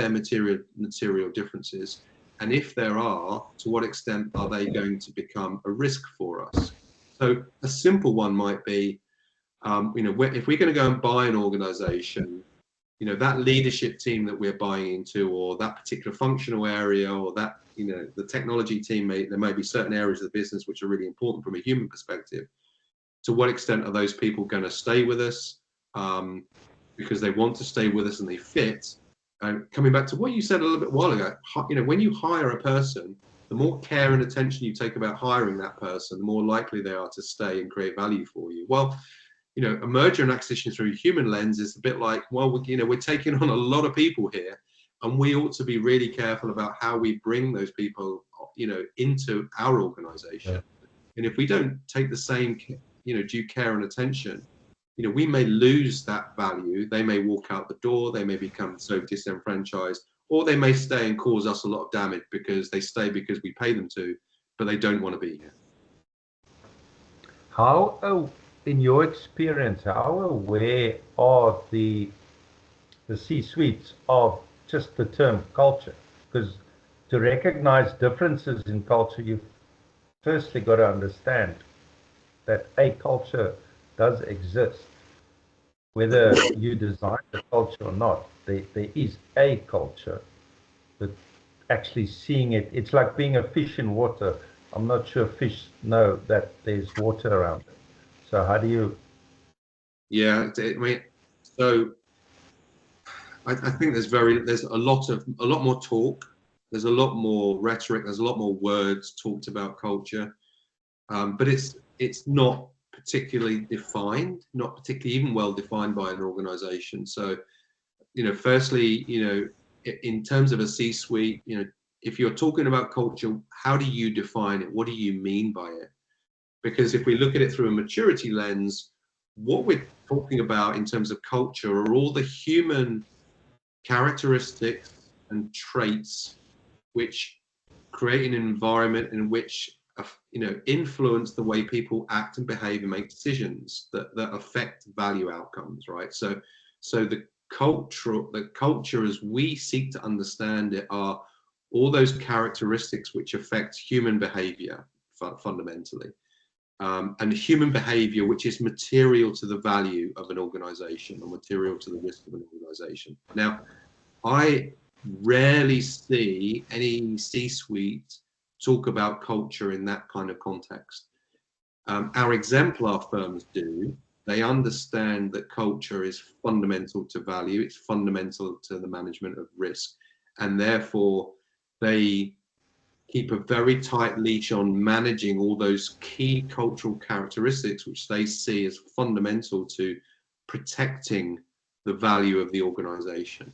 material differences? And if there are, to what extent are they going to become a risk for us? So a simple one might be, if we're going to go and buy an organization, that leadership team that we're buying into, or that particular functional area, or that, the technology team, there may be certain areas of the business which are really important from a human perspective. To what extent are those people going to stay with us because they want to stay with us and they fit? And coming back to what you said a little bit while ago, when you hire a person, the more care and attention you take about hiring that person, the more likely they are to stay and create value for you. Well, a merger and acquisition through a human lens is a bit like, well, we're taking on a lot of people here, and we ought to be really careful about how we bring those people, into our organization. Yeah. And if we don't take the same, due care and attention, we may lose that value. They may walk out the door, they may become so disenfranchised, or they may stay and cause us a lot of damage because they stay because we pay them to, but they don't want to be here. In your experience, how aware are the C-suites of just the term culture? Because to recognize differences in culture, you've firstly got to understand that a culture does exist. Whether you design the culture or not, there is a culture, but actually seeing it, it's like being a fish in water. I'm not sure fish know that there's water around it. So how do you? Yeah, so I think there's a lot more talk. There's a lot more rhetoric. There's a lot more words talked about culture, but it's not particularly defined, not particularly even well defined by an organization. So, firstly, in terms of a C-suite, if you're talking about culture, how do you define it? What do you mean by it? Because if we look at it through a maturity lens, what we're talking about in terms of culture are all the human characteristics and traits which create an environment in which influence the way people act and behave and make decisions that affect value outcomes, right? So the culture as we seek to understand it are all those characteristics which affect human behavior fundamentally, and human behavior which is material to the value of an organization or material to the risk of an organization. Now, I rarely see any C-suite talk about culture in that kind of context. Our exemplar firms do. They understand that culture is fundamental to value, it's fundamental to the management of risk, and therefore they keep a very tight leash on managing all those key cultural characteristics which they see as fundamental to protecting the value of the organization.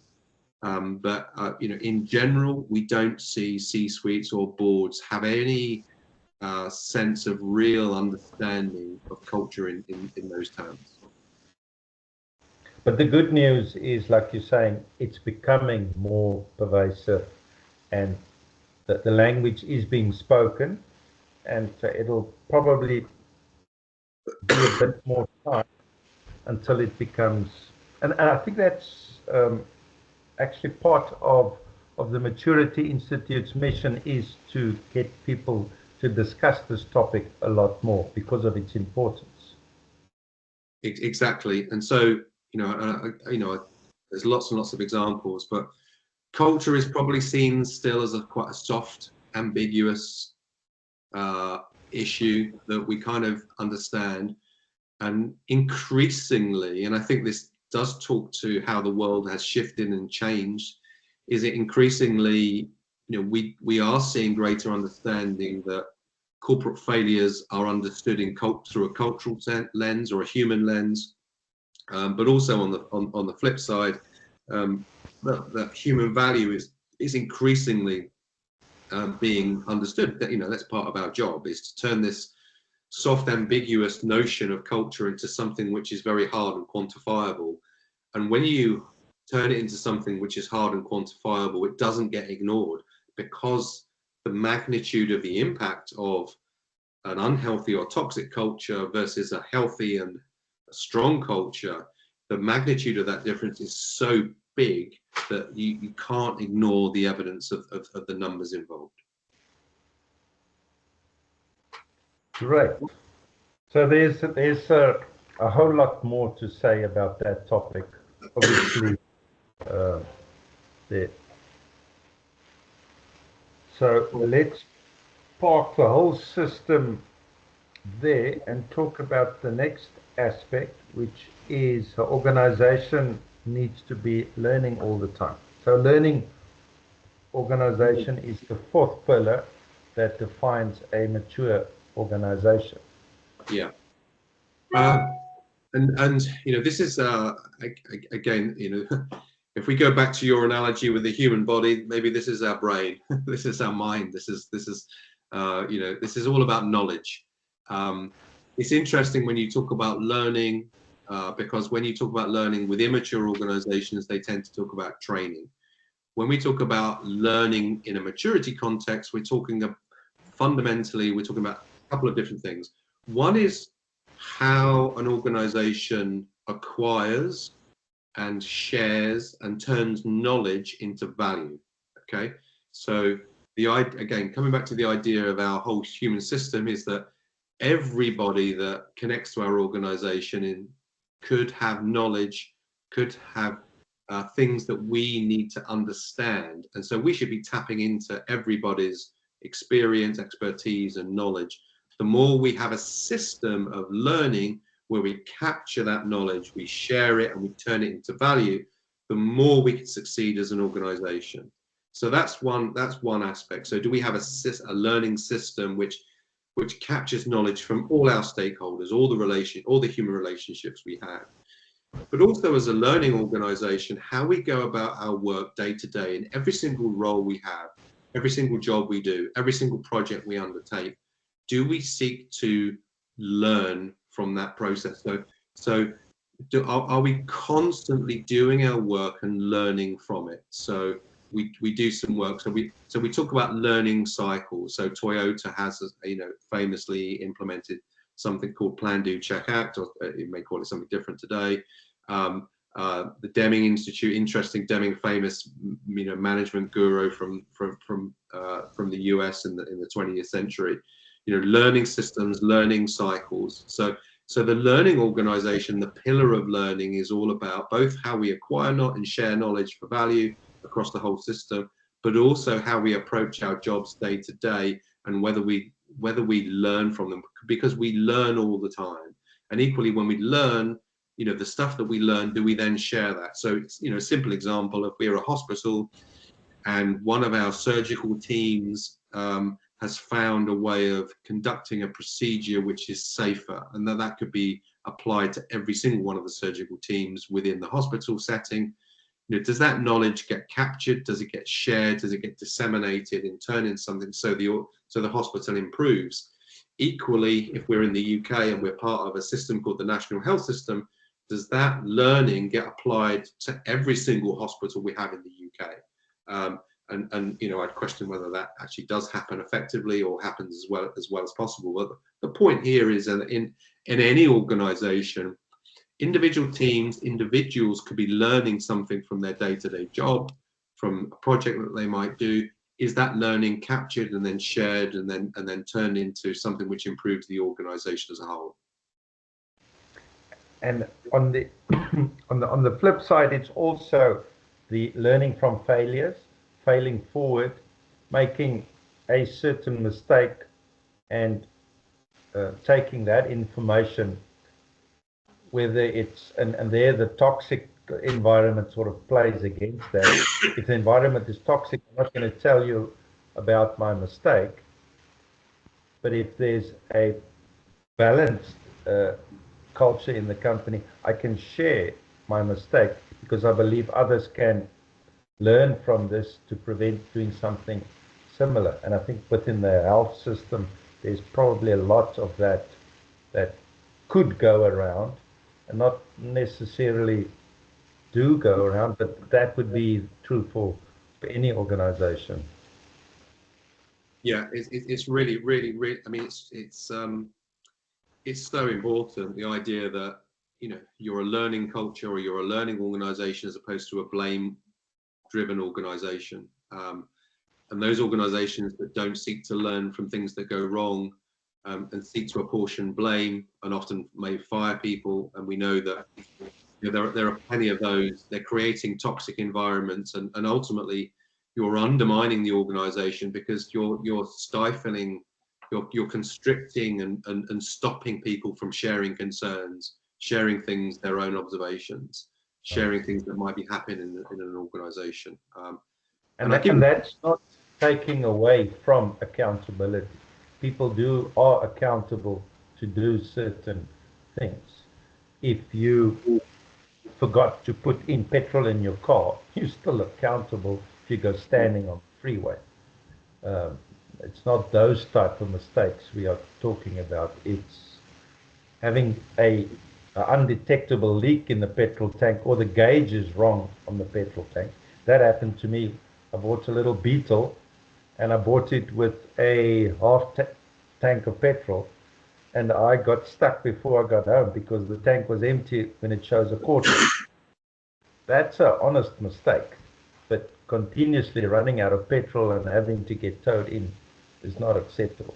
But in general, we don't see C-suites or boards have any sense of real understanding of culture in those terms. But the good news is, like you're saying, it's becoming more pervasive, and that the language is being spoken, and it'll probably be a bit more time until it becomes, and I think that's actually part of the Maturity Institute's mission, is to get people to discuss this topic a lot more because of its importance. Exactly, and so there's lots and lots of examples, but culture is probably seen still as quite a soft, ambiguous issue that we kind of understand, and increasingly, and I think this does talk to how the world has shifted and changed, is it increasingly, we are seeing greater understanding that corporate failures are understood through a cultural lens or a human lens, but also on the flip side, that human value is increasingly being understood. That that's part of our job, is to turn this soft, ambiguous notion of culture into something which is very hard and quantifiable. And when you turn it into something which is hard and quantifiable, it doesn't get ignored, because the magnitude of the impact of an unhealthy or toxic culture versus a healthy and a strong culture, the magnitude of that difference is so big that you can't ignore the evidence of the numbers involved. Great. So there's a whole lot more to say about that topic. Obviously, uh, there. So let's park the whole system there and talk about the next aspect, which is the organization needs to be learning all the time. So learning organization is the fourth pillar that defines a mature organization. Yeah. Uh, and this is again, if we go back to your analogy with the human body, maybe this is our brain, this is our mind, this is this is all about knowledge. It's interesting when you talk about learning, because when you talk about learning with immature organizations, they tend to talk about training. When we talk about learning in a maturity context, we're talking fundamentally, we're talking about a couple of different things. One is how an organization acquires and shares and turns knowledge into value. Okay, so again, coming back to the idea of our whole human system, is that everybody that connects to our organization could have knowledge, could have things that we need to understand, and so we should be tapping into everybody's experience, expertise, and knowledge. The more we have a system of learning where we capture that knowledge, we share it, and we turn it into value, the more we can succeed as an organization. So that's one aspect. So do we have a learning system which captures knowledge from all our stakeholders, all the human relationships we have? But also, as a learning organization, how we go about our work day to day in every single role we have, every single job we do, every single project we undertake, do we seek to learn from that process? Are we constantly doing our work and learning from it? So we do some work. So we talk about learning cycles. So Toyota has, famously implemented something called Plan, Do, Check, Act, or you may call it something different today. The Deming Institute, interesting, Deming, famous management guru from the US in the 20th century. Learning systems, learning cycles. So the learning organization, the pillar of learning, is all about both how we acquire and share knowledge for value across the whole system, but also how we approach our jobs day to day, and whether we learn from them, because we learn all the time. And equally, when we learn, the stuff that we learn, do we then share that? So, a simple example, if we're a hospital and one of our surgical teams has found a way of conducting a procedure which is safer, and that could be applied to every single one of the surgical teams within the hospital setting. Does that knowledge get captured? Does it get shared? Does it get disseminated and turned into something so the hospital improves? Equally, if we're in the UK and we're part of a system called the National Health System, does that learning get applied to every single hospital we have in the UK? I'd question whether that actually does happen effectively or happens as well as possible. But the point here is that in any organization, individuals could be learning something from their day-to-day job, from a project that they might do. Is that learning captured and then shared and then turned into something which improves the organization as a whole? And on the on the flip side, it's also the learning from failures, failing forward, making a certain mistake, and taking that information, whether it's and there the toxic environment sort of plays against that. If the environment is toxic, I'm not going to tell you about my mistake. But if there's a balanced culture in the company, I can share my mistake, because I believe others can learn from this to prevent doing something similar. And I think within the health system, there's probably a lot of that could go around, and not necessarily do go around, but that would be true for any organization. Yeah, it's really, really, really. I mean, it's so important, the idea that you're a learning culture or you're a learning organization as opposed to a blame-driven organization. And those organizations that don't seek to learn from things that go wrong and seek to apportion blame and often may fire people. And we know that there are plenty of those. They're creating toxic environments, and ultimately you're undermining the organization because you're stifling, you're constricting and stopping people from sharing concerns, sharing things, their own observations, sharing things that might be happening in an organization. And that's not taking away from accountability. People are accountable to do certain things. If you forgot to put in petrol in your car, you're still accountable if you go standing on the freeway. It's not those type of mistakes we are talking about. It's having a undetectable leak in the petrol tank, or the gauge is wrong on the petrol tank. That happened to me. I bought a little Beetle, and I bought it with a half tank of petrol, and I got stuck before I got home because the tank was empty when it shows a quarter. That's an honest mistake, but continuously running out of petrol and having to get towed in is not acceptable.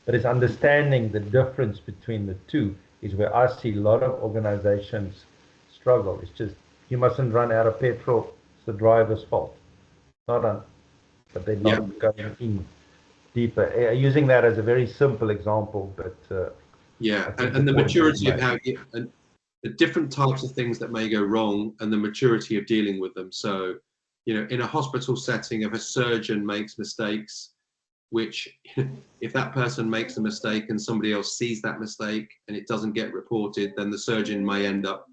But it's understanding the difference between the two is where I see a lot of organizations struggle. It's just, you mustn't run out of petrol. It's the driver's fault. But they're not going in deeper. Using that as a very simple example, but and the maturity of how and the different types of things that may go wrong, and the maturity of dealing with them. So, in a hospital setting, if a surgeon makes mistakes, which if that person makes a mistake and somebody else sees that mistake and it doesn't get reported, then the surgeon may end up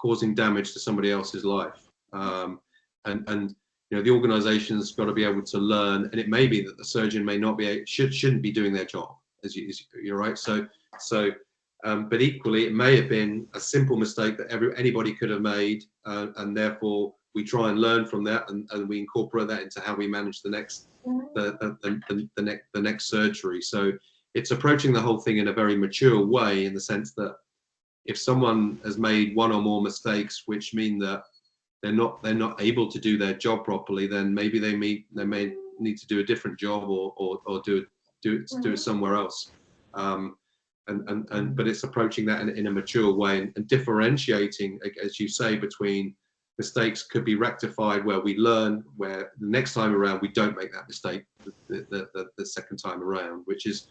causing damage to somebody else's life. The organization's got to be able to learn, and it may be that the surgeon may not be shouldn't be doing their job, as you're right. But equally, it may have been a simple mistake that anybody could have made, and therefore we try and learn from that, and we incorporate that into how we manage the next surgery. So it's approaching the whole thing in a very mature way, in the sense that if someone has made one or more mistakes, which mean that they're not able to do their job properly, then maybe they may need to do a different job, or do it somewhere else. But it's approaching that in a mature way, and differentiating, as you say, between mistakes could be rectified where we learn, where the next time around we don't make that mistake the second time around, which is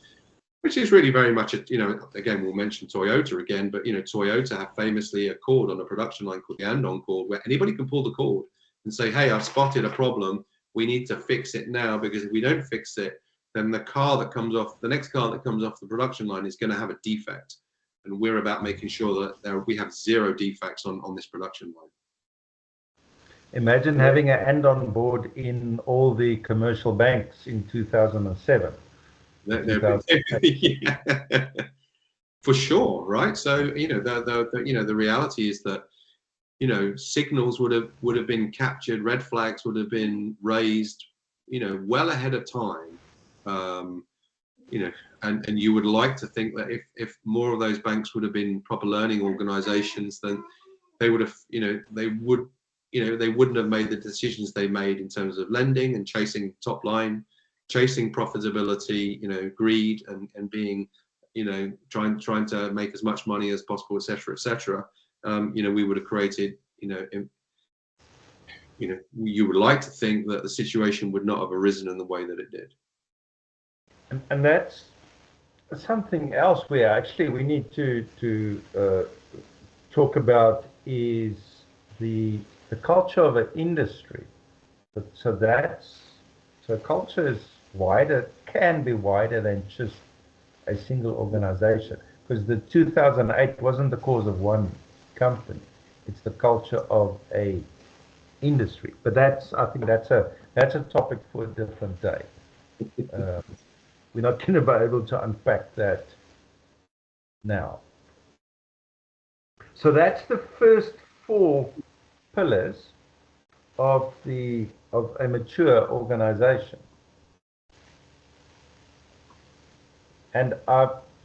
really very much again, we'll mention Toyota again, but Toyota have famously a cord on a production line called the Andon cord, where anybody can pull the cord and say, hey, I've spotted a problem, we need to fix it now, because if we don't fix it, then the next car that comes off the production line is going to have a defect, and we're about making sure that we have zero defects on this production line. Imagine having an Andon board in all the commercial banks in 2007. For sure, right? So the reality is that signals would have been captured, red flags would have been raised, well ahead of time. And you would like to think that if more of those banks would have been proper learning organizations, then they would have, they wouldn't have made the decisions they made in terms of lending and chasing top line, chasing profitability, greed, and being, trying to make as much money as possible, etc., etc. We would have created, you would like to think that the situation would not have arisen in the way that it did. And that's something else we need to talk about, is the culture of an industry. So culture is wider, can be wider than just a single organization, because the 2008 wasn't the cause of one company, it's the culture of a industry. But I think that's a topic for a different day. We're not going to be able to unpack that now. So that's the first 4 pillars of a mature organization. And